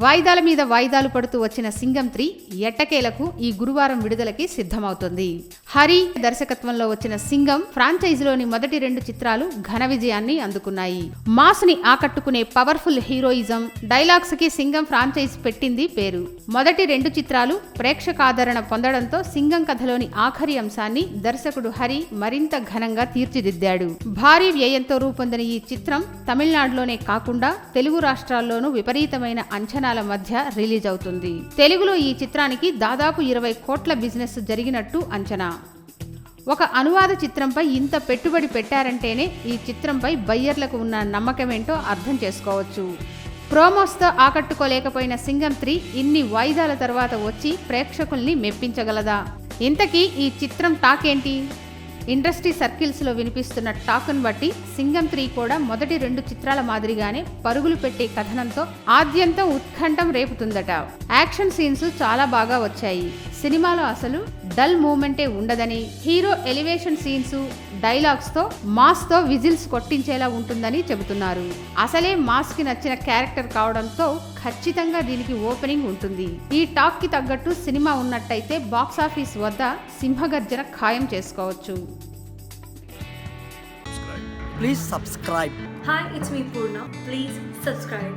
వాయిదాల మీద వాయిదాలు పడుతూ వచ్చిన సింగం 3 ఎట్టకేలకు ఈ గురువారం విడుదలకి సిద్ధమవుతుంది. హరి దర్శకత్వంలో వచ్చిన సింగం ఫ్రాంచైజీలోని మొదటి 2 చిత్రాలు ఘన విజయాన్ని అందుకున్నాయి. మాస్ ని ఆకట్టుకునే పవర్ఫుల్ హీరోయిజం, డైలాగ్స్ కి సింగం ఫ్రాంచైజ్ పెట్టింది పేరు. మొదటి 2 చిత్రాలు ప్రేక్షకాదరణ పొందడంతో సింగం కథలోని ఆఖరి అంశాన్ని దర్శకుడు హరి మరింత ఘనంగా తీర్చిదిద్దాడు. భారీ వ్యయంతో రూపొందిన ఈ చిత్రం తమిళనాడులోనే కాకుండా తెలుగు రాష్ట్రాల్లోనూ విపరీతమైన అంచనాల మధ్య రిలీజ్ అవుతుంది. తెలుగులో ఈ చిత్రానికి దాదాపు 20 కోట్ల బిజినెస్ జరిగినట్టు అంచనా. ఒక అనువాద చిత్రంపై ఇంత పెట్టుబడి పెట్టారంటేనే ఈ చిత్రంపై బయ్యర్లకు ఉన్న నమ్మకమేంటో అర్థం చేసుకోవచ్చు. ప్రోమోస్తో ఆకట్టుకోలేకపోయిన సింగం 3 ఇన్ని వాయిదాల తర్వాత వచ్చి ప్రేక్షకుల్ని మెప్పించగలదా? ఇంతకీ ఈ చిత్రం టాక్ ఏంటి? ఇండస్ట్రీ సర్కిల్స్ లో వినిపిస్తున్న టాక్ను బట్టి సింగం 3 కూడా మొదటి 2 చిత్రాల మాదిరిగానే పరుగులు పెట్టే కథనంతో ఆద్యంతం ఉత్కంఠం రేపుతుందట. యాక్షన్ సీన్స్ చాలా బాగా వచ్చాయి. సినిమాలో అసలు డల్ మూమెంటే ఉండదని, హీరో ఎలివేషన్ సీన్స్, డైలాగ్స్ తో మాస్ తో విజిల్స్ కొట్టించేలా ఉంటుందని చెబుతున్నారు. అసలే మాస్ కి నచ్చిన క్యారెక్టర్ కావడంతో ఖచ్చితంగా దీనికి ఓపెనింగ్ ఉంటుంది. ఈ టాక్ కి తగ్గట్టు సినిమా ఉన్నట్టయితే బాక్సాఫీస్ వద్ద సింహగర్జన ఖాయం చేసుకోవచ్చు. Please subscribe. Hi, it's me Purna. Please subscribe.